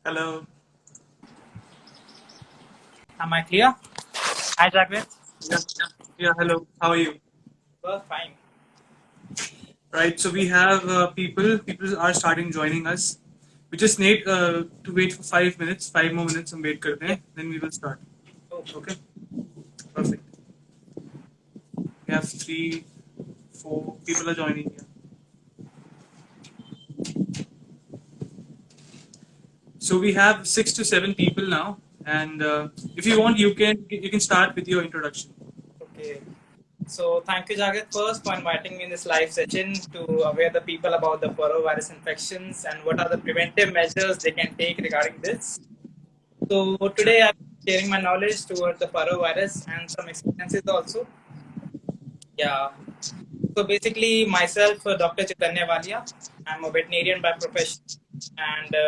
Hello. Am I clear? Hi, Jagvir. Yeah. Yeah. Hello. How are you? Well, fine. Right. So we have people. People are starting joining us. We just need to wait for 5 minutes. 5 more minutes. हम wait करते Yeah. हैं. Then we will start. Oh, Okay. Perfect. We have 3, 4 people are joining here. So we have 6 to 7 people now. And if you want, you can start with your introduction. okay. So, thank you, Jagvir, first for inviting me in this live session to aware the people about the parvovirus infections and what are the preventive measures they can take regarding this. So, Sure. today I'm sharing my knowledge towards the parvovirus and some experiences also. Yeah. So, basically, myself, Dr. Chaitanya Walia, I'm a veterinarian by profession, and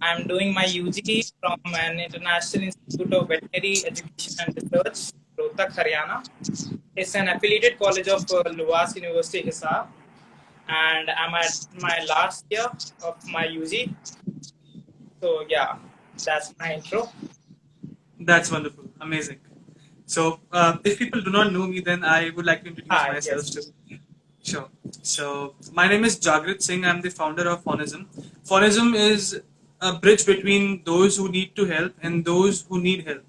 I'm doing my UG from an International Institute of Veterinary Education and Research, Rohtak, Haryana. It's an affiliated college of Luwas University, Hisar, and I'm at my last year of my UG. So yeah, that's my intro. That's wonderful. Amazing. So if people do not know me, then I would like to introduce Hi, myself yes, too. Sure. So my name is Jagrit Singh. I'm the founder of Phonism. Phonism is a bridge between those who need to help and those who need help.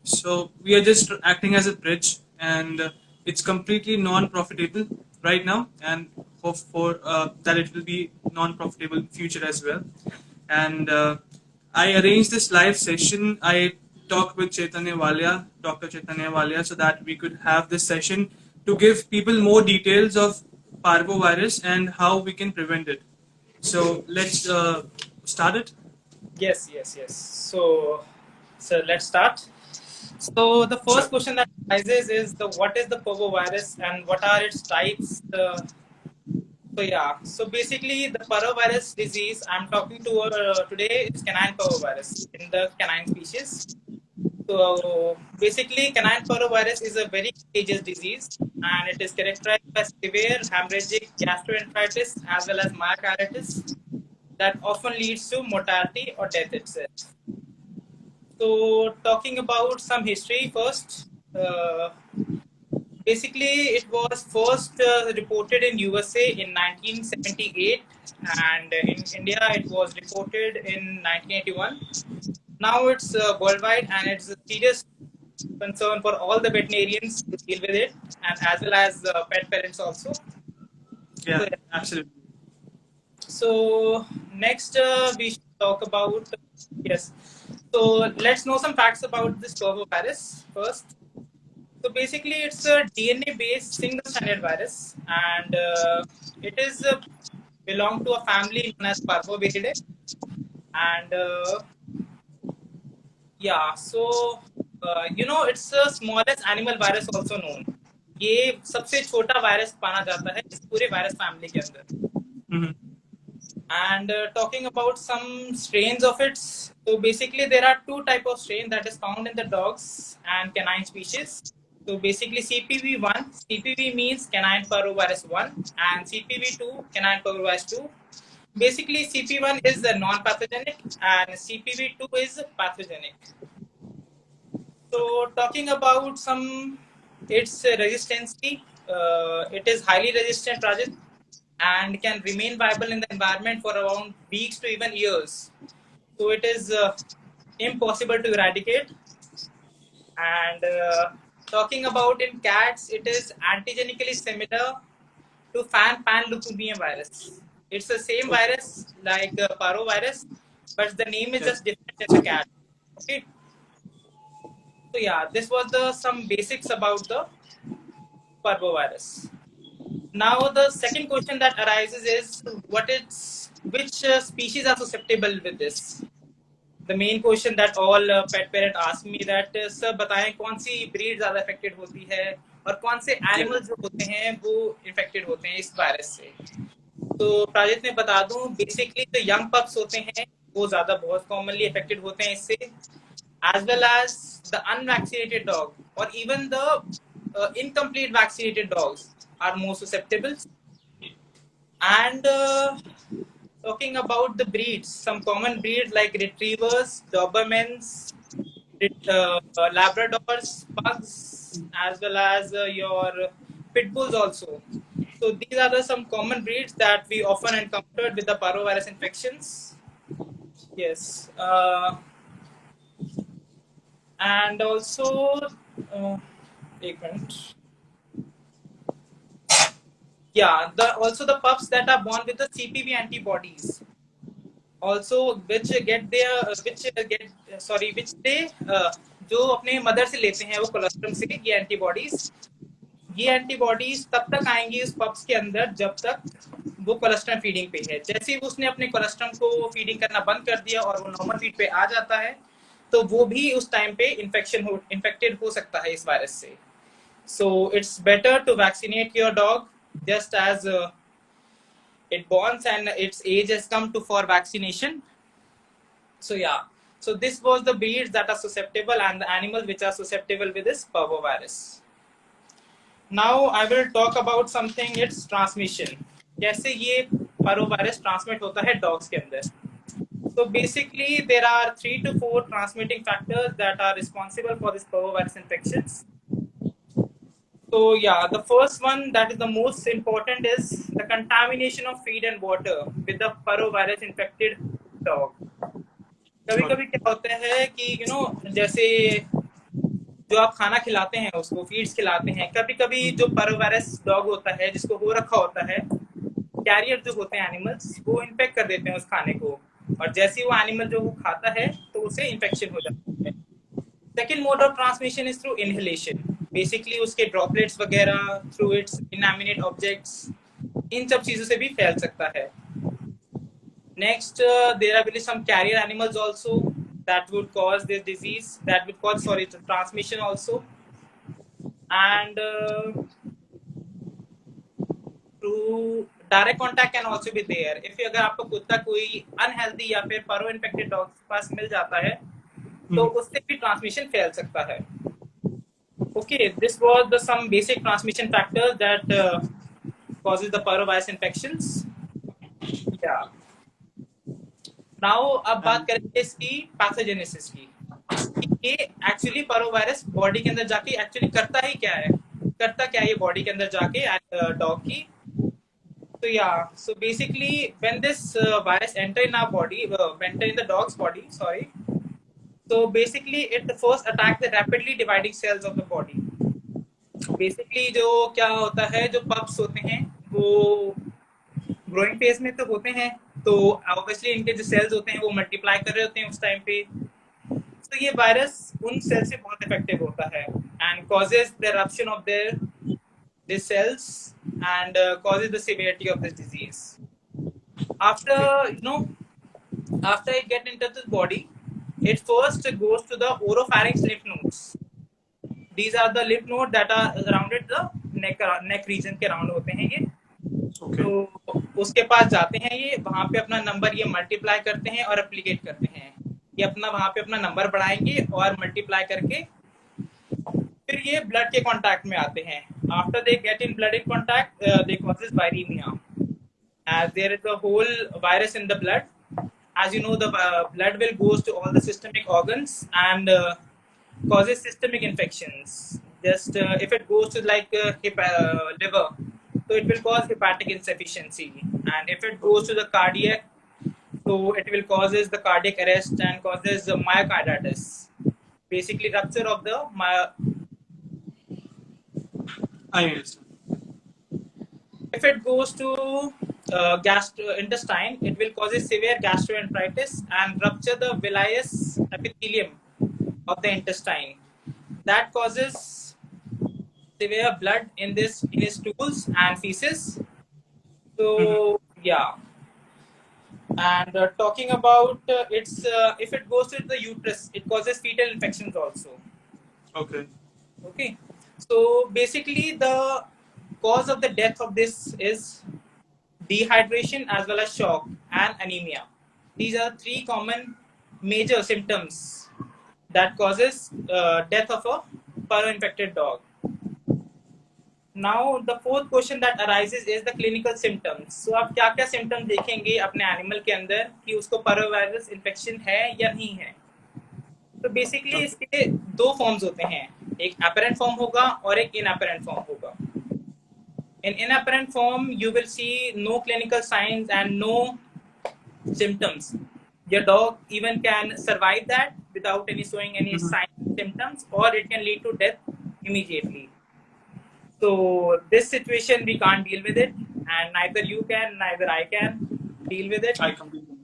So we are just acting as a bridge, and it's completely non-profitable right now, and hope for that it will be non-profitable in future as well. And I arranged this live session. I talked with Chaitanya Walia, Dr. Chaitanya Walia, so that we could have this session to give people more details of parvovirus and how we can prevent it. So let's start it. yes. So let's start. So the Sure. first question that arises is the what is the parvovirus and what are its types? So yeah, so basically the parvovirus disease I'm talking to today is canine parvovirus in the canine species. So basically, canine parvovirus is a very contagious disease, and it is characterized by severe hemorrhagic gastroenteritis as well as myocarditis that often leads to mortality or death itself. So talking about some history first. Basically, it was first reported in USA in 1978, and in India it was reported in 1981. Now it's worldwide, and it's a serious concern for all the veterinarians to deal with it, and as well as pet parents also. So, Yeah, yeah. absolutely. So next we should talk about yes. So let's know some facts about this parvovirus first. So basically, it's a DNA-based single-stranded virus, and it is belong to a family known as Parvoviridae. And yeah, so it's the smallest animal virus also known. ये सबसे छोटा virus माना जाता है इस पूरे virus family के अंदर. Mhm. And talking about some strains of it, so basically there are two type of strain that is found in the dogs and canine species. So basically CPV1, CPV means canine parvovirus 1, and CPV2, canine parvovirus 2. Basically CP1 is the non-pathogenic and CPV2 is pathogenic. Okay. So talking about some its resistancy, it is highly resistant, Rajat, and can remain viable in the environment for around weeks to even years. So it is impossible to eradicate. And talking about in cats, it is antigenically similar to fan panleukopenia virus. It's the same Okay. virus like parvovirus, but the name is Yes. just different in the cat. Okay. So yeah, this was the some basics about the parvovirus. Now the second question that arises is what is which species are susceptible with this? The main question that all pet parent ask me that sir बताएं कौन सी breed ज़्यादा affected होती है और कौन से Yeah. animals जो होते हैं वो infected होते हैं इस वायरस से. तो प्राजित में बता दूं बेसिकली जो यंग पप्स होते हैं वो ज़्यादा बहुत commonly affected होते हैं इससे, as well as the unvaccinated dog or even the incomplete vaccinated dogs are more susceptible. And talking about the breeds, some common breeds like retrievers, Dobermans, Labradors, Pugs, as well as your pit bulls also. So these are the some common breeds that we often encountered with the parvovirus infections. Yes, and also, एक minute. Yeah, also the pups that are born with the CPV antibodies, also which get their which they जो अपने mother से लेते हैं वो colostrum से ये antibodies तब तक आएंगी उस पप्स के अंदर जब तक वो कोलेस्ट्रम फीडिंग पे है। जैसे ही उसने अपने कोलेस्ट्रम को फीडिंग करना बंद कर दिया और वो नॉर्मल फीड पे आ जाता है तो वो भी उस टाइम पे इन्फेक्टेड हो सकता है इस वायरस से। So it's better to vaccinate your dog just as it borns and its age has come to for vaccination. So yeah, so this was the breeds that are susceptible and the animals which are susceptible with this parvovirus. Now I will talk about something its transmission. कैसे ये parvovirus transmit होता है dogs के अंदर। So basically there are 3 to 4 transmitting factors that are responsible for this parvovirus infections. So yeah, the first one that is the most important is the contamination of feed and water with the parvovirus infected dog. कभी-कभी क्या होता है कि जैसे जो आप खाना खिलाते हैं उसको फीड्स खिलाते हैं, कभी-कभी जो parvovirus डॉग होता है जिसको हो रखा होता है, कैरियर जो होते हैं एनिमल्स वो इन्फेक्ट कर देते हैं उस खाने को और जैसे ही वो एनिमल जो वो खाता है तो उसे इन्फेक्शन हो जाता है। Second mode of transmission is through inhalation, basically उसके ड्रॉपलेट्स वगैरह थ्रू इट्स इनएनिमेट ऑब्जेक्ट्स, इन सब चीजों से भी फैल सकता है। Next there are some carrier animals also that would cause this disease, that would cause transmission also, and through direct contact can also be there. If अगर आपको कुत्ता कोई unhealthy या फिर paro infected dog के पास मिल जाता है तो उससे भी transmission फैल सकता है। Okay, this was the some basic transmission factors that causes the parvovirus infections. Yeah. Now अब बात करेंगे इसकी पैथोजेनेसिस की। ये एक्चुअली parvovirus बॉडी के अंदर जाके एक्चुअली करता क्या है ये बॉडी के अंदर जाके डॉग की। So yeah, so basically when this virus enter in our body, enter in the dog's body, sorry. So basically it first attack the rapidly dividing cells of the body. Basically जो क्या होता है, जो pups होते हैं वो growing phase में तो होते हैं, तो obviously इनके जो cells होते हैं वो multiply कर रहे होते हैं उस time पे। तो ये virus उन cells से बहुत effective होता है and causes the eruption of their cells and causes the severity of this disease. After after it get into the body, it first goes to the oropharynx lymph nodes. These are the lymph nodes that are surrounded the neck region के around होते हैं ये। तो उसके पास जाते हैं ये, वहाँ पे अपना नंबर ये मल्टीप्लाई करते हैं और एप्लीकेट करते हैं। ये अपना वहाँ पे अपना नंबर बढ़ाएंगे और मल्टीप्लाई करके फिर ये ब्लड के कांटेक्ट में आते हैं। After they get in blood in contact, they causes viremia. As there is a whole virus in the blood, as you know, the blood will goes to all the systemic organs and causes systemic infections. Just if it goes to like liver, so it will cause hepatic insufficiency, and if it goes to the cardiac, so it will causes the cardiac arrest and causes myocarditis, basically rupture of the I understand. If it goes to intestine, it will cause a severe gastroenteritis and rupture the villous epithelium of the intestine. That causes severe blood in his stools and feces. So yeah, and talking about its if it goes to the uterus, it causes fetal infections also. Okay. So basically the cause of the death of this is dehydration as well as shock and anemia. These are 3 common major symptoms that causes death of a paro infected dog. Now the fourth question that arises is the clinical symptoms. So आप क्या क्या symptoms देखेंगे अपने animal के अंदर कि उसको parvovirus infection है या नहीं है. तो बेसिकली इसके दो फॉर्म्स होते हैं, एक apparent form होगा और एक inapparent form होगा. In inapparent form you will see no clinical signs and no symptoms. Your dog even can survive that without any showing any signs symptoms, or it can lead to death immediately. So this situation we can't deal with it, and neither you can, neither I can deal with it. I completely.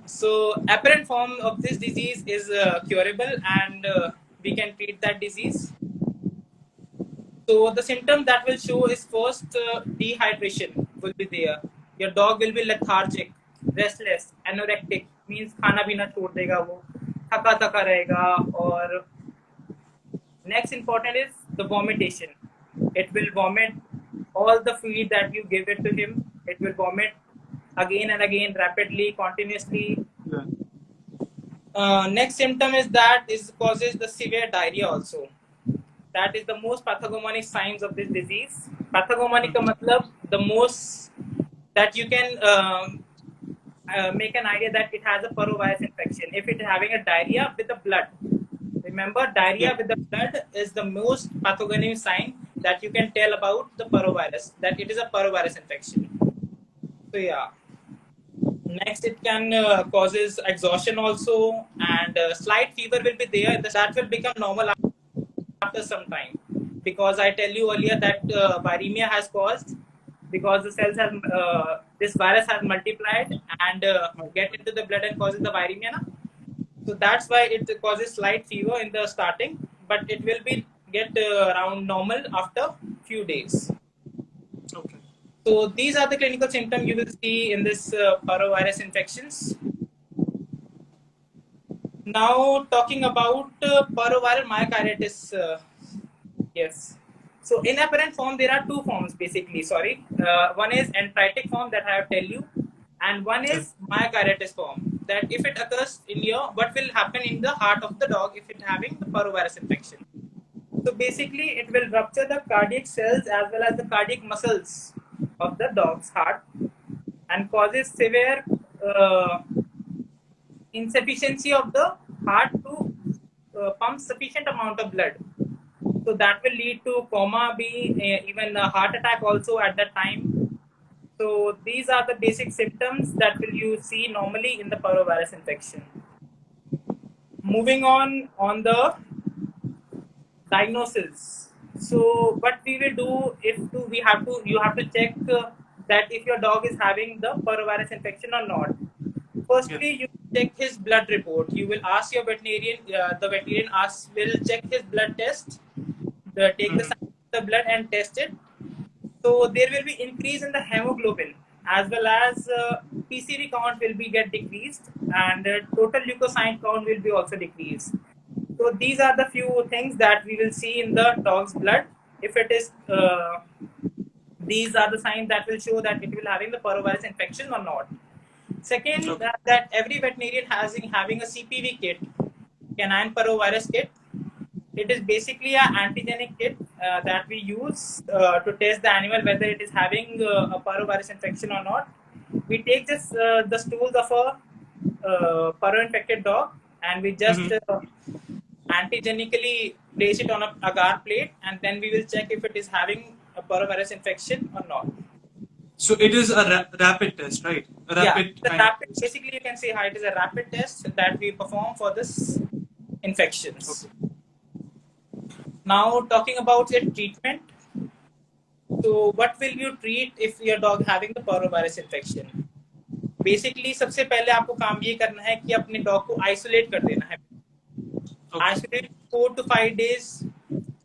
So apparent form of this disease is curable, and we can treat that disease. So the symptom that will show is first dehydration will be there. Your dog will be lethargic, restless, anorectic, means खाना पीना छोड़ देगा वो, थका थका रहेगा. और next important is the vomitation. It will vomit all the feed that you give it to him. It will vomit again and again, rapidly, continuously. Yeah. Next symptom is that is causes the severe diarrhea also. That is the most pathognomonic signs of this disease. Pathognomonic का मतलब the most that you can make an idea that it has a parvovirus infection. If it is having a diarrhea with the blood, remember diarrhea with the blood is the most pathognomonic sign that you can tell about the parvovirus, that it is a parvovirus infection. So yeah. Next, it can causes exhaustion also, and slight fever will be there. That will become normal after some time, because I tell you earlier that viremia has caused, because the cells have this virus has multiplied and get into the blood and causes the viremia. So that's why it causes slight fever in the starting, but it will be get around normal after few days. Okay. So these are the clinical symptoms you will see in this parvovirus infections. Now talking about parvoviral myocarditis. Yes. So in apparent form, there are two forms basically. Sorry. One is enteric form that I have tell you, and one is myocarditis form. That if it occurs in your, what will happen in the heart of the dog if it having the parvovirus infection? So basically, it will rupture the cardiac cells as well as the cardiac muscles of the dog's heart and causes severe insufficiency of the heart to pump sufficient amount of blood. So that will lead to coma, even a heart attack also at that time. So these are the basic symptoms that will you see normally in the parvovirus infection. Moving on the diagnosis. So what we will do you have to check that if your dog is having the parvovirus infection or not. Firstly, you check his blood report. You will ask your veterinarian. The veterinarian will check his blood test. Take the sample of the blood and test it. So there will be increase in the hemoglobin as well as PCV count will be get decreased, and total leukocyte count will be also decreased. So these are the few things that we will see in the dog's blood. If it is, these are the signs that will show that it will having the parvovirus infection or not. Second, that every veterinarian having a CPV kit, canine parvovirus kit. It is basically an antigenic kit that we use to test the animal whether it is having a parvovirus infection or not. We take this the stools of a parvo-infected dog and we just antigenically place it on a agar plate, and then we will check if it is having a parvovirus infection or not. So it is a rapid test, right? A rapid. Yeah, basically you can say how it is a rapid test that we perform for this infections. Okay. Now talking about its treatment. So what will you treat if your dog having the parvovirus infection? Basically सबसे पहले आपको काम ये करना है कि अपने dog को आइसोलेट कर देना है. Isolate 4 to 5 days.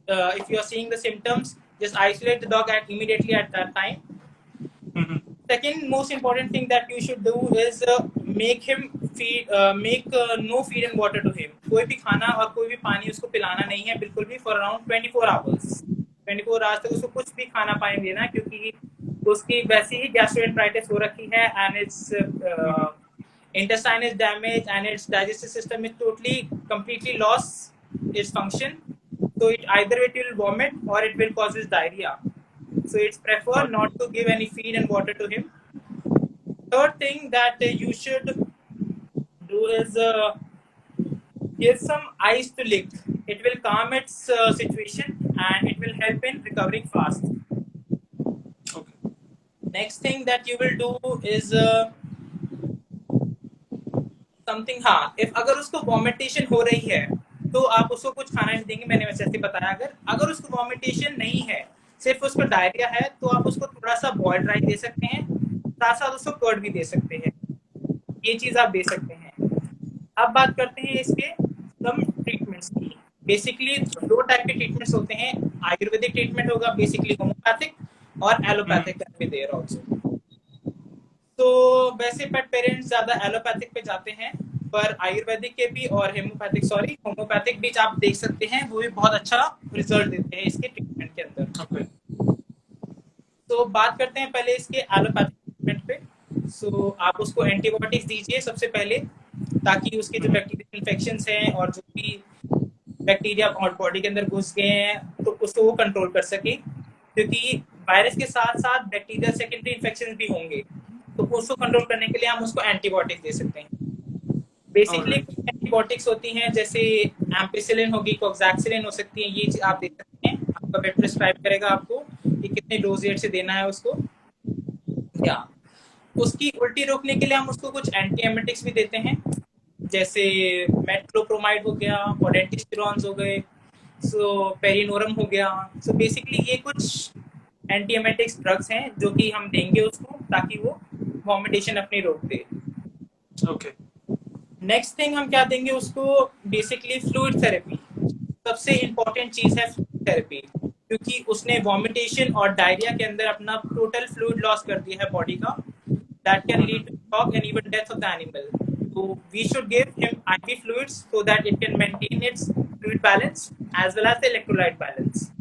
If you are seeing the symptoms, just isolate the dog immediately at that time. Second most important thing that you should do is make him feed, no feed and water to him. कोई भी खाना और कोई भी पानी उसको पिलाना नहीं है बिल्कुल भी for around 24 hours. 24 hours तक उसको कुछ भी खाना पानी देना, क्योंकि उसकी वैसी ही गैस्ट्रोएंटेराइटिस हो रखी है and its intestine is damaged and its digestive system is completely lost its function. So either it will vomit or it will cause diarrhea. So it's preferred not to give any feed and water to him. Third thing that you should do is give some ice to lick. It will calm its situation and it will help in recovering fast. Okay. Next thing that you will do is something हाँ if अगर उसको वॉमिटेशन हो रही है तो आप उसको कुछ खाना नहीं देंगे मैंने वैसे ऐसे बताया अगर उसको वॉमिटेशन नहीं है सिर्फ उसको डायरिया है तो आप उसको थोड़ा सा बॉइल्ड राइस दे सकते हैं साथ साथ उसको कर्ड भी दे सकते हैं ये चीज आप दे सकते हैं अब बात करते हैं इसके सम ट्रीटमेंट्स की बेसिकली दो टाइप के ट्रीटमेंट्स होते हैं आयुर्वेदिक ट्रीटमेंट होगा बेसिकली होम्योपैथिक और allopathic can be there also तो वैसे पेट पेरेंट्स ज्यादा एलोपैथिक पे जाते हैं पर आयुर्वेदिक के भी और होम्योपैथिक भी आप देख सकते हैं वो भी बहुत अच्छा रिजल्ट देते हैं इसके ट्रीटमेंट के अंदर तो बात करते हैं पहले इसके एलोपैथिक ट्रीटमेंट पे सो आप उसको एंटीबायोटिक्स दीजिए सबसे पहले ताकि उसके जो बैक्टीरियल इन्फेक्शंस हैं और जो भी बैक्टीरिया बॉडी के अंदर घुस गए हैं तो उसको वो कंट्रोल कर सके क्योंकि वायरस के साथ साथ बैक्टीरियल सेकेंडरी इन्फेक्शन भी होंगे तो उसको कंट्रोल करने के लिए हम उसको एंटीबायोटिक्स दे सकते हैं बेसिकली एंटीबायोटिक्स होती हैं जैसे एम्पिसिलिन होगी कोक्साक्सिलिन हो सकती है ये आप दे सकते हैं आपका वेट प्रिस्क्राइब करेगा आपको कि कितने डोजेज से देना है उसको या उसकी उल्टी रोकने के लिए हम उसको कुछ एंटीएमेटिक्स भी देते हैं जैसे मेट्रोप्रोमाइड हो गया और एंटीस्टेरॉन्स हो गए सो पेरिनोरम हो गया सो बेसिकली ये कुछ एंटीएमेटिक्स ड्रग्स हैं जो कि हम देंगे उसको ताकि वो वॉमिटेशन अपनी रोक दे ओके नेक्स्ट थिंग हम क्या देंगे उसको बेसिकली फ्लूइड थेरेपी सबसे इम्पोर्टेंट चीज है फ्लूइड थेरेपी क्योंकि उसने वॉमिटेशन और डायरिया के अंदर अपना टोटल फ्लूइड लॉस कर दिया है बॉडी का that can lead to shock and even death of the animal so we should give him IV fluids so that it can maintain its fluid balance as well as the electrolyte balance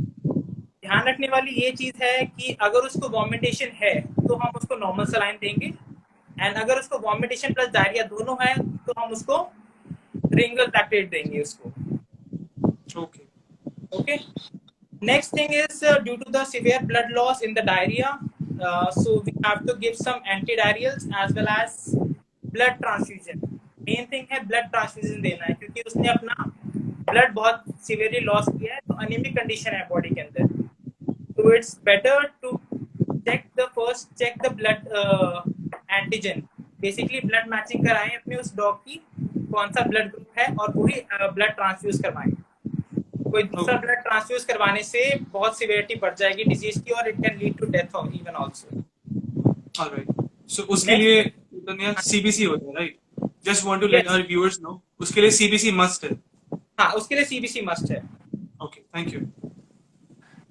ध्यान रखने वाली ये चीज है कि अगर उसको वॉमिटेशन है तो हम उसको नॉर्मल सलाइन देंगे एंड अगर उसको वॉमिटेशन प्लस डायरिया दोनों है तो हम उसको रिंगल लैक्टेट देंगे उसको okay next thing is due to the severe blood loss in the diarrhoea so we have to give some antidiarrheals as well as blood transfusion main thing है ब्लड ट्रांसफ्यूजन देना है क्योंकि उसने अपना ब्लड बहुत severely loss किया है तो अनीमिक कंडीशन है बॉडी के अंदर तो it's better to check the blood antigen basically blood matching कराएं अपने उस डॉग की कौन सा ब्लड ग्रुप है और वही ब्लड ट्रांसफ्यूज करवाएं कोई दूसरा ब्लड ट्रांसफ्यूज करवाने से बहुत सीवियरिटी बढ़ जाएगी डिजीज की और it can lead to death even also alright so उसके लिए सीबीसी होता है right just want to let our viewers know उसके लिए सीबीसी मस्ट है हाँ उसके लिए सीबीसी मस्ट है okay thank you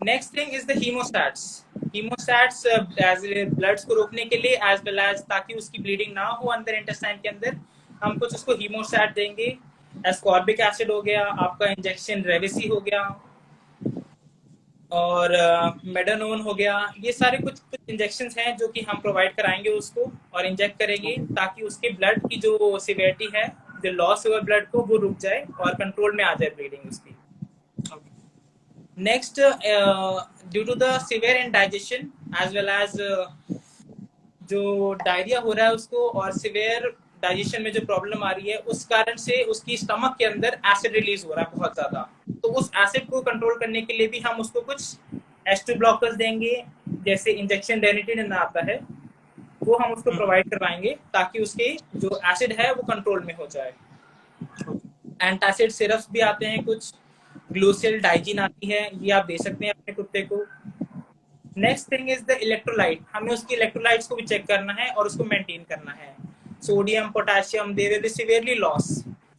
next thing is the hemostats as bloods को रोकने के लिए एज वेल एज ताकि उसकी ब्लीडिंग ना हो अंदर इंटेस्टाइन के अंदर हम कुछ उसको हीमोस्टैट देंगे एस्कॉर्बिक एसिड हो गया आपका इंजेक्शन रेविसी हो गया और मेडानोन हो गया ये सारे कुछ इंजेक्शंस हैं जो कि हम प्रोवाइड कराएंगे उसको और इंजेक्ट करेंगे ताकि उसके ब्लड की जो सिवियरिटी है जो लॉस हुआ ब्लड को वो रुक जाए और कंट्रोल में आ जाए ब्लीडिंग उसकी next due to the severe indigestion as well as जो डायरिया हो रहा है उसको और सिवियर डाइजेशन में जो प्रॉब्लम आ रही है उस कारण से उसकी स्टमक के अंदर एसिड रिलीज हो रहा है बहुत ज्यादा तो उस एसिड को कंट्रोल करने के लिए भी हम उसको कुछ H2 ब्लॉकर्स देंगे जैसे इंजेक्शन रेनिटिन आता है वो हम उसको प्रोवाइड करवाएंगे ताकि उसके जो एसिड है वो कंट्रोल में हो जाए एंटासिड सिरप्स भी आते हैं कुछ ग्लूसिल डाइजिन आती है ये आप दे सकते हैं अपने कुत्ते को next thing is the electrolyte हमें उसकी इलेक्ट्रोलाइट्स को भी चेक करना है और उसको मेंटेन करना है sodium potassium they will be severely loss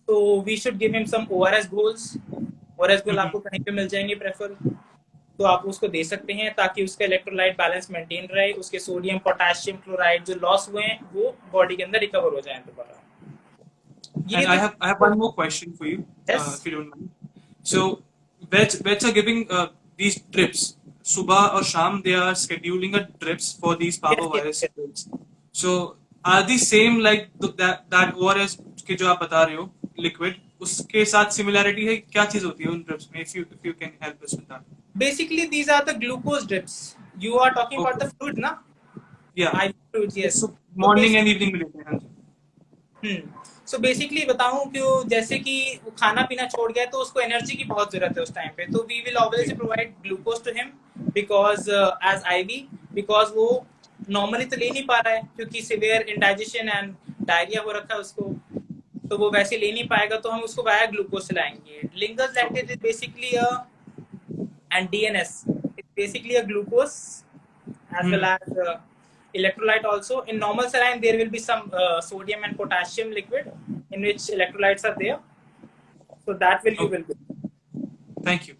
so we should give him some ORS घोल्स ORS घोल आपको कहीं पे मिल जाएंगे प्रेफर तो आप उसको दे सकते हैं ताकि उसका इलेक्ट्रोलाइट बैलेंस मेंटेन रहे उसके सोडियम पोटेशियम क्लोराइड जो लॉस हुए हैं वो बॉडी के अंदर रिकवर हो जाएं दोबारा And I have one more question for you, yes. if you don't mind. So, vets are giving these trips. Subah or Sham, they are scheduling a trips for these parvovirus trips. So, are these same like that ORS के जो आप बता रहे हो liquid उसके साथ similarity है क्या चीज होती है उन trips में if you can help us with that. Basically, these are the glucose drips. You are talking about Okay. the fruit, na? Yeah. IV fruits, yes. So So morning and basically, evening में लेते हैं, हाँ जी. So basically बताऊं कि जैसे कि वो खाना पीना छोड़ गया तो उसको एनर्जी की बहुत जरूरत है उस टाइम पे, तो we will always provide glucose to him because as IV, because वो नॉर्मली तो ले नहीं पा रहा है क्योंकि सिवियर इंडाइजेशन एंड डायरिया हो रखा है उसको, तो वो वैसे ले नहीं पाएगा, तो हम उसको वाया ग्लूकोज खिलाएंगे. Ringer's lactate is basically a and DNS. It's basically a glucose as well as electrolyte also. In normal saline, there will be some sodium and potassium liquid in which electrolytes are there. So that will you Okay. will be. Thank you.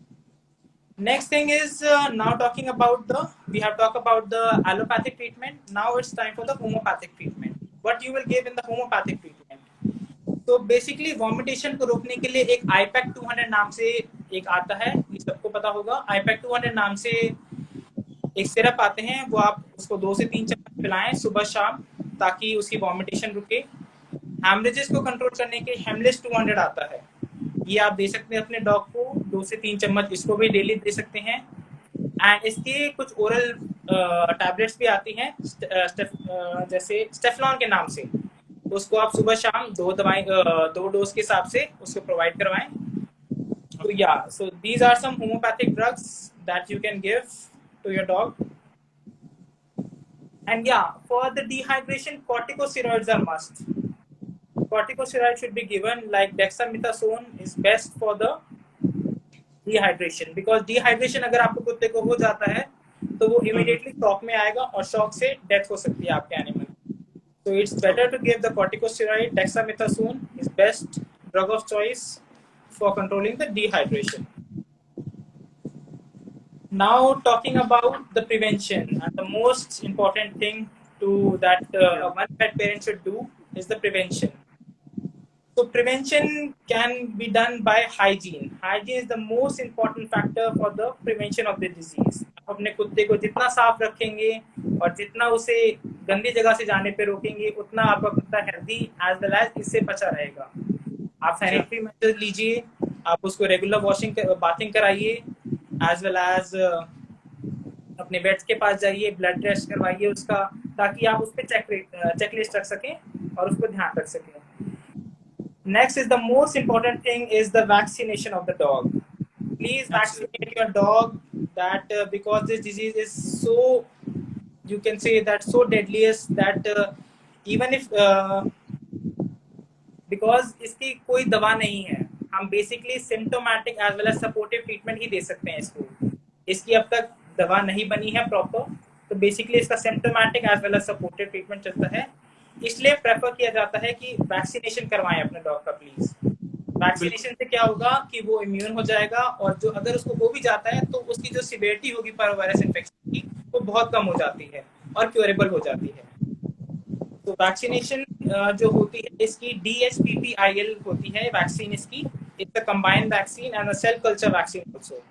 Next thing is now talking about we have talked about the allopathic treatment. Now it's time for the homeopathic treatment. What you will give in the homeopathic treatment? तो basically वॉमिटेशन को रोकने के लिए एक IUPAC 200 नाम से एक आता है, ये सबको पता होगा. आईपैक 200 नाम से एक सिरप आते हैं, वो आप उसको 2 से 3 चम्मच पिलाएं सुबह शाम ताकि उसकी वॉमिटेशन रुके. हेमरेजेस को कंट्रोल करने के हेमलेस 200 आता है, ये आप दे सकते हैं अपने डॉग को 2 से 3 चम्मच, इसको भी डेली दे सकते हैं. एंड इसके कुछ ओरल टैबलेट्स भी आती हैं जैसे स्टेफ्लॉन के नाम से, उसको आप सुबह शाम 2 डोज के हिसाब से उसको प्रोवाइड करवाएं. So yeah, so these are some homeopathic drugs that you can give to your dog. And yeah, for the dehydration, corticosteroids are must. Corticosteroids should be given, like dexamethasone is best for the dehydration, because dehydration अगर आपको कुत्ते को हो जाता है तो वो immediately shock में आएगा और शॉक से डेथ हो सकती है आपके animal. So it's better to give the corticosteroid. Dexamethasone is best drug of choice for controlling the dehydration. Now talking about the prevention, and the most important thing to that one pet parent should do is the prevention. So prevention can be done by hygiene. Hygiene is the most important factor for the prevention of the disease. आप अपने कुत्ते को जितना साफ रखेंगे और जितना उसे गंदी जगह से जाने पे रोकेंगे, उतना आपका कुत्ता हेल्दी एज वेल एज इससे बचा रहेगा. आप सैनिटरी मेजर्स लीजिए, आप उसको रेगुलर वॉशिंग बाथिंग कराइए, एज वेल एज अपने वेट्स के पास जाइए, ब्लड टेस्ट करवाइए उसका, ताकि आप उस पर चेकलिस्ट रख सकें और उसको ध्यान रख सकें. Next is the most important thing is the vaccination of the dog. Please vaccinate your dog, that because this disease is so, you can say that so deadliest that even if because इसकी कोई दवा नहीं है, हम basically symptomatic as well as supportive treatment ही दे सकते हैं इसको. इसकी अब तक दवा नहीं बनी है प्रॉपर, तो बेसिकली इसका symptomatic as well as supportive treatment चलता है. इसलिए प्रेफर किया जाता है कि वैक्सीनेशन करवाएं अपने डॉग का प्लीज. वैक्सीनेशन से क्या होगा कि वो इम्यून हो जाएगा, और जो अगर उसको हो भी जाता है तो उसकी जो सिवियरिटी होगी पारोवायरस इन्फेक्शन की वो बहुत कम हो जाती है और क्योरेबल हो जाती है. तो वैक्सीनेशन जो होती है इसकी DHPPIL होती है वैक्सीन इसकी. It's a combined vaccine and a cell culture vaccine also.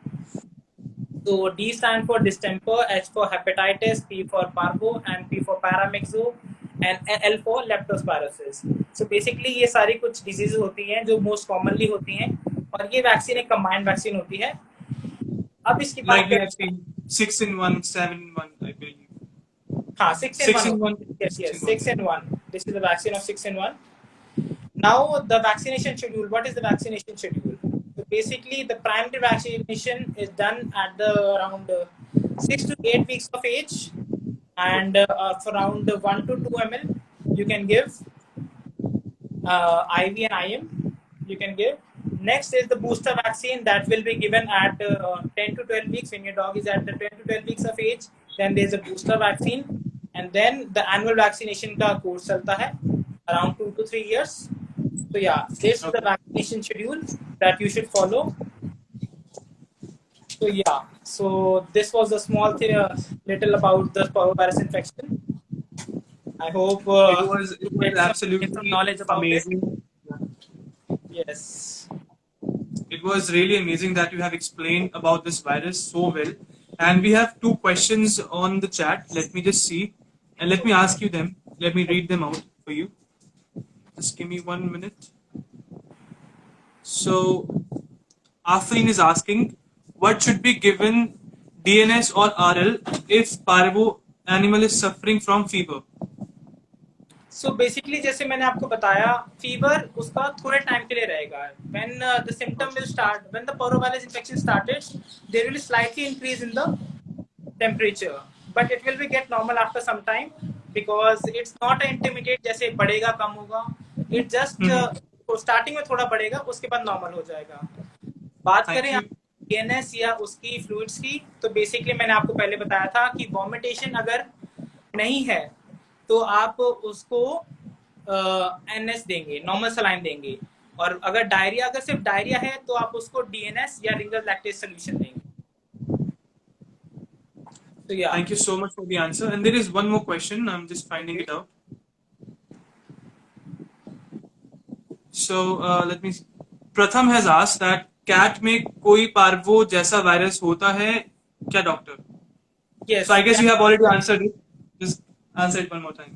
So D stand for distemper, H for hepatitis, P for parvo, and P for paramyxo, and L for leptospirosis. So basically ये सारी कुछ diseases होती हैं जो most commonly होती हैं, और ये वैक्सीन एक combined वैक्सीन होती है. अब इसकी बात करें 6 in 1, 7 in 1, I believe. हाँ, 6 in 1. Yes, 6 in 1. This is the vaccine of 6 in 1. Now the vaccination schedule. What is the vaccination schedule? So basically, the primary vaccination is done at the around 6 to 8 weeks of age, and for around 1 to 2 ml, you can give IV and IM. You can give. Next is the booster vaccine that will be given at 10 to 12 weeks when your dog is at the 10 to 12 weeks of age. Then there is a booster vaccine, and then the annual vaccination का course चलता है around 2 to 3 years. So yeah, this is the vaccination schedule that you should follow. So yeah, so this was a small thing, little about the parvovirus infection. I hope it was absolutely some knowledge about amazing. Yes. It was really amazing that you have explained about this virus so well. And we have 2 questions on the chat. Let me just see, and let me ask you them. Let me read them out for you. Just give me 1 minute. So, Afreen is asking, what should be given DNS or RL if parvo animal is suffering from fever? So basically जैसे मैंने आपको बताया, fever उसका थोड़े time के लिए रहेगा. When the symptom will start, when the parvovirus infection started, there will slightly increase in the temperature, but it will be get normal after some time, because it's not intermediate जैसे बढ़ेगा कम होगा. It just starting में थोड़ा बढ़ेगा, उसके बाद normal हो जाएगा. बात Thank करें you. डीएनएस या उसकी फ्लूइड्स की, तो बेसिकली मैंने आपको पहले बताया था कि वॉमिटेशन अगर नहीं है तो आप उसको एनएस देंगे, नॉर्मल सलाइन देंगे. और अगर डायरिया, अगर सिर्फ डायरिया है तो आप उसको डीएनएस या रिंगर लैक्टेज सोल्यूशन देंगे. तो या Thank you so much for the answer. And there is one more question. I'm just finding it out. So let me. Pratham has asked that cat में कोई parvo जैसा virus होता है क्या doctor? Yes, So I guess you have already answered it. Just answer it one more time.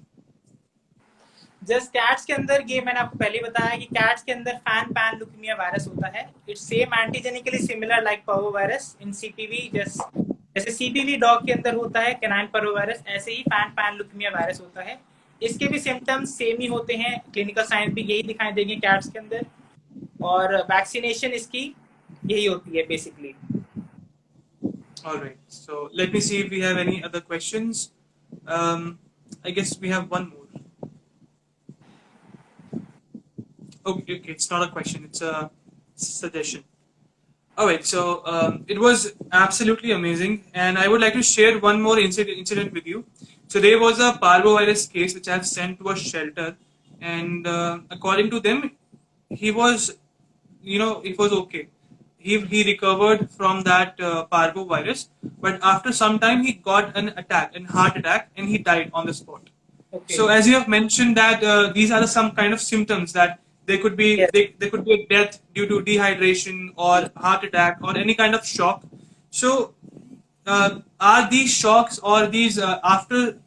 Just cats के अंदर, ये मैंने आपको पहले बताया कि कैट्स के अंदर फैन पैन लुकेमिया वायरस होता है. इट्स सेम एंटीजेनिकली सिमिलर लाइक पर्वो वायरस इन सीपीवी. जैसे सीपीवी डॉग के अंदर होता है कैनाइन पर्वो वायरस, ऐसे ही फैन पैन लुकेमिया वायरस होता है. इसके भी सिम्टम्स सेम ही होते हैं, क्लिनिकल साइंस भी यही दिखाई देंगे कैट्स के अंदर, और वैक्सीनेशन इसकी यही होती है basically. All right. So let me see if we have any other questions. I guess we have one more. Okay, it's not a question, it's a suggestion. Alright, so it was absolutely amazing, and I would like to share one more incident with you. So there was a parvovirus case which I have sent to a shelter, and according to them, he was, it was okay. He recovered from that parvovirus, but after some time he got an attack, an heart attack, and he died on the spot. Okay. So as you have mentioned that these are some kind of symptoms that there could be Yes. there could be a death due to dehydration or heart attack or any kind of shock. So are these shocks or these after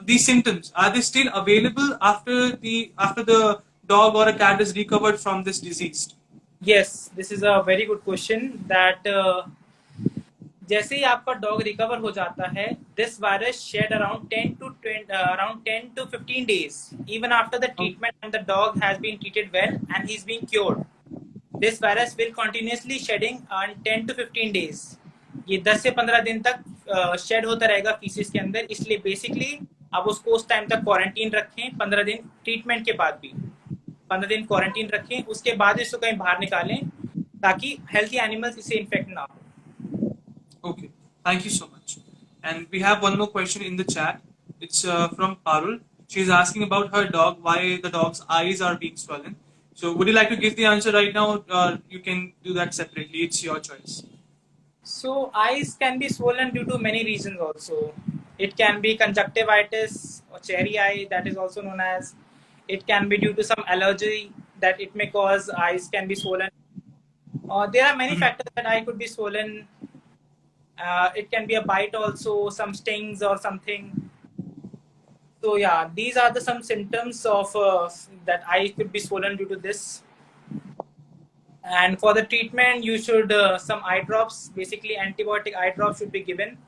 these symptoms, are they still available after the dog or a cat is recovered from this disease? Yes, this is a very good question that जैसे ही आपका dog recover हो जाता है, this virus shed around 10 to 15 days even after the treatment and the dog has been treated well and he's being cured. This virus will continuously shedding on 10 to 15 days. ये 10 से 15 दिन तक shade होता रहेगा faeces के अंदर. इसलिए basically आप उसको उस टाइम तक क्वारंटीन रखें, 15 दिन ट्रीटमेंट के बाद भी 15 दिन क्वारंटीन रखें, उसके बाद इसको कहीं बाहर निकालें ताकि हेल्थी एनिमल्स इससे इन्फेक्ट ना हो. Okay, thank you so much. And we have one more question in the chat. It's from Parul. She's asking about her dog, why the dog's eyes are being swollen. So would you like to give the answer right now, or you can do that separately? It's your choice. So eyes can be swollen due to many reasons also. It can be conjunctivitis or cherry eye, that is also known as. It can be due to some allergy that it may cause eyes can be swollen. There are many factors that eye could be swollen. It can be a bite also, some stings or something. So yeah, these are some symptoms of that eye could be swollen due to this. And for the treatment, you should some eye drops, basically antibiotic eye drops should be given.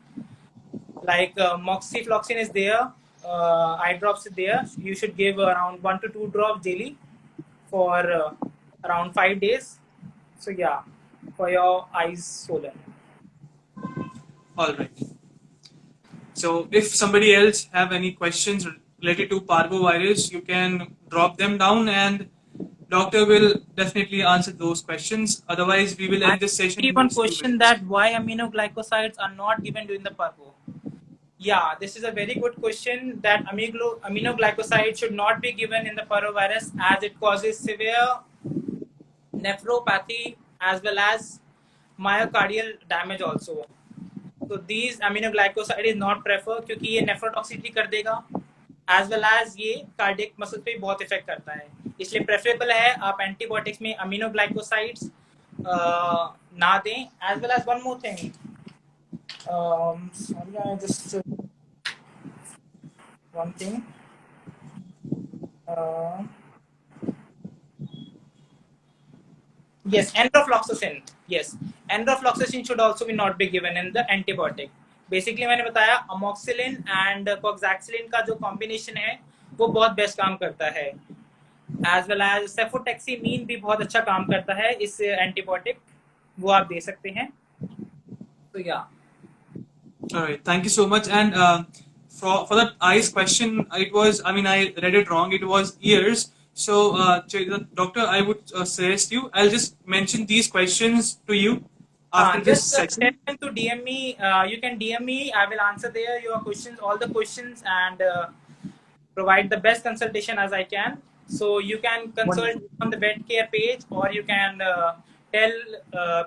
Like moxifloxacin is there, eye drops is there. You should give around 1 to 2 drops daily for around 5 days. So yeah, for your eyes swollen. All right. So if somebody else have any questions related to parvovirus, you can drop them down and doctor will definitely answer those questions. Otherwise, we will end this session. One question that why aminoglycosides are not given during the parvo. Yeah, this is a very good question that aminoglycoside should not be given in the parvovirus as it causes severe nephropathy as well as myocardial damage also. So these aminoglycoside is not prefer क्योंकि ये nephrotoxicity कर देगा as well as ये cardiac muscle पे बहुत effect करता है. इसलिए प्रेफरेबल है आप एंटीबायोटिक्स में aminoglycosides ना दें. as well as one more thing. Sorry, I just one thing. Yes, enrofloxacin. Yes, enrofloxacin should also be not be given in the antibiotic. Basically मैंने बताया amoxicillin and coxaxillin का जो combination है वो बहुत बेस्ट काम करता है. As well as cefotaximine भी बहुत अच्छा काम करता है इस एंटीबायोटिक, वो आप दे सकते हैं. तो या All right, thank you so much. And for that eyes question, it was, I mean, I read it wrong. It was ears. So, doctor, I would suggest you. I'll just mention these questions to you after this just tell section. them to DM me. You can DM me. I will answer there your questions, all the questions, and provide the best consultation as I can. So you can consult on the vet care page, or you can tell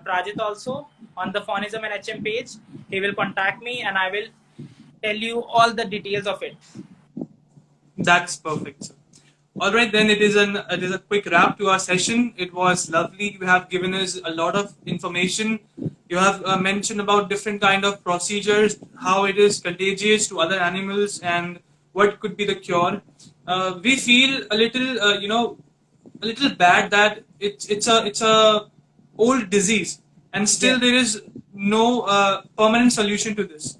Prajit also on the Phonism and HM page. He will contact me, and I will tell you all the details of it. That's perfect, sir. All right, then it is a quick wrap to our session. It was lovely. You have given us a lot of information. You have mentioned about different kind of procedures, how it is contagious to other animals, and what could be the cure. We feel a little, a little bad that it's a old disease, and still there is no permanent solution to this.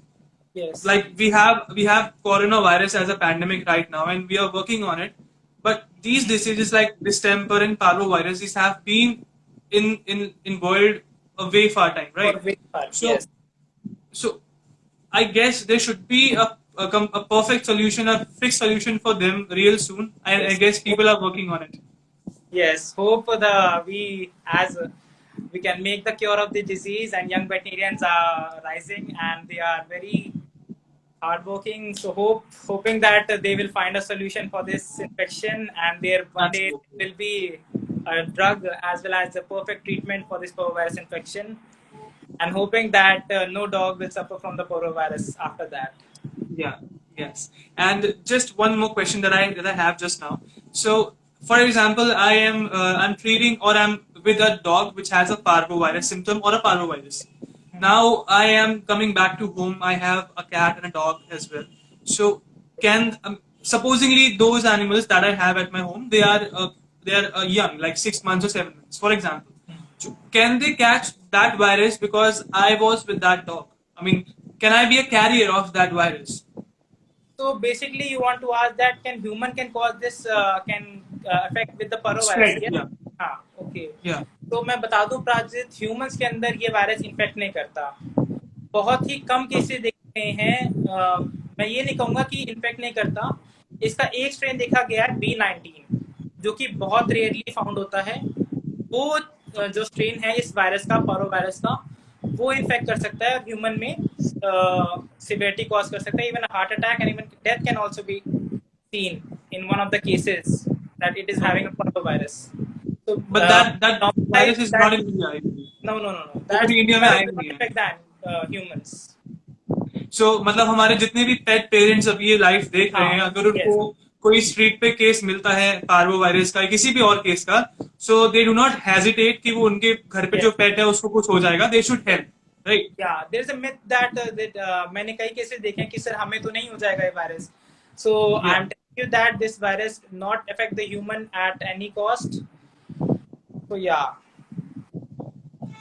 Yes. Like we have coronavirus as a pandemic right now, and we are working on it. But these diseases like distemper and parvovirus, these have been in world a way far time, right? So Yes. so I guess there should be a perfect solution, a fixed solution for them real soon. I guess people are working on it. Yes, hope we can make the cure of the disease, and young veterinarians are rising and they are very hardworking. So hoping that they will find a solution for this infection, and there one day will be a drug as well as a perfect treatment for this parvovirus infection, and hoping that no dog will suffer from the parvovirus after that. Yeah. Yes. And just one more question that I have just now. So, for example, I'm treating or I'm with a dog which has a parvovirus symptom or a parvovirus. Now I am coming back to home. I have a cat and a dog as well. So, can supposingly those animals that I have at my home, they are young, like 6 months or 7 months, for example. So can they catch that virus because I was with that dog? I mean, can I be a carrier of that virus? So basically, you want to ask that can human can cause this can affect with the parvovirus? Spread, Yes? yeah. हाँ, okay. Yeah. तो मैं बता दूं प्राजित, humans के अंदर ये virus infect नहीं करता. बहुत ही कम केसेस देखे गए हैं. मैं ये नहीं कहूंगा कि इन्फेक्ट नहीं करता. इसका एक स्ट्रेन देखा गया है B19, जो कि बहुत रेयरली फाउंड होता है. वो जो स्ट्रेन है इस वायरस का, पारोवायरस का, वो इन्फेक्ट कर सकता है ह्यूमन में, सिवियरिटी कॉज कर सकता है. Even heart attack and even death can also be seen in one of the cases that it is having a parvovirus. So, But that virus is not in India, I believe. No. That पूरी India में virus आया does not नहीं है. affect the humans. So मतलब हमारे जितने भी पेट parents अब ये लाइफ देख रहे हैं, अगर उनको कोई स्ट्रीट पे केस मिलता है पार्वो वायरस का, किसी भी और केस का, सो दे डू नॉट हेजिटेट कि वो उनके घर पे जो पेट है उसको कुछ हो जाएगा. They should help, right? Yeah, there is a myth that मैंने कई केसेस देखे हैं कि सर हमें तो नहीं हो जाएगा ये virus. So I am telling you that this virus not affect the human at any cost. So yeah.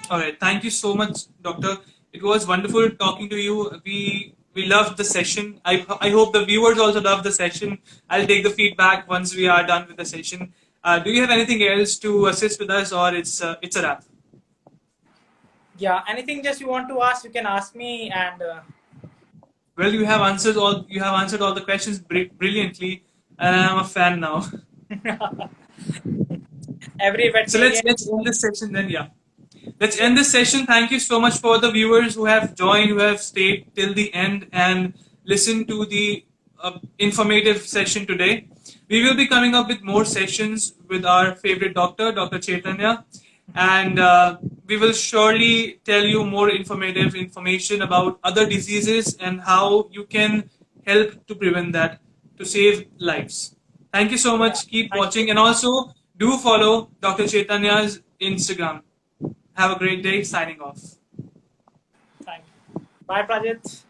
All right. Thank you so much, Doctor. It was wonderful talking to you. We loved the session. I hope the viewers also loved the session. I'll take the feedback once we are done with the session. Do you have anything else to assist with us, or it's a wrap? Yeah. Anything just you want to ask, you can ask me. And well, you have answered all the questions brilliantly, and I'm a fan now. every veterinarian. So let's end this session then. Yeah. Let's end this session. Thank you so much for the viewers who have joined, who have stayed till the end and listened to the informative session today. We will be coming up with more sessions with our favorite doctor, Dr. Chaitanya, and we will surely tell you more informative information about other diseases and how you can help to prevent that, to save lives. Thank you so much. Keep watching, and also do follow Dr. Chaitanya's Instagram. Have a great day. Signing off. Thank you. Bye, Prajit.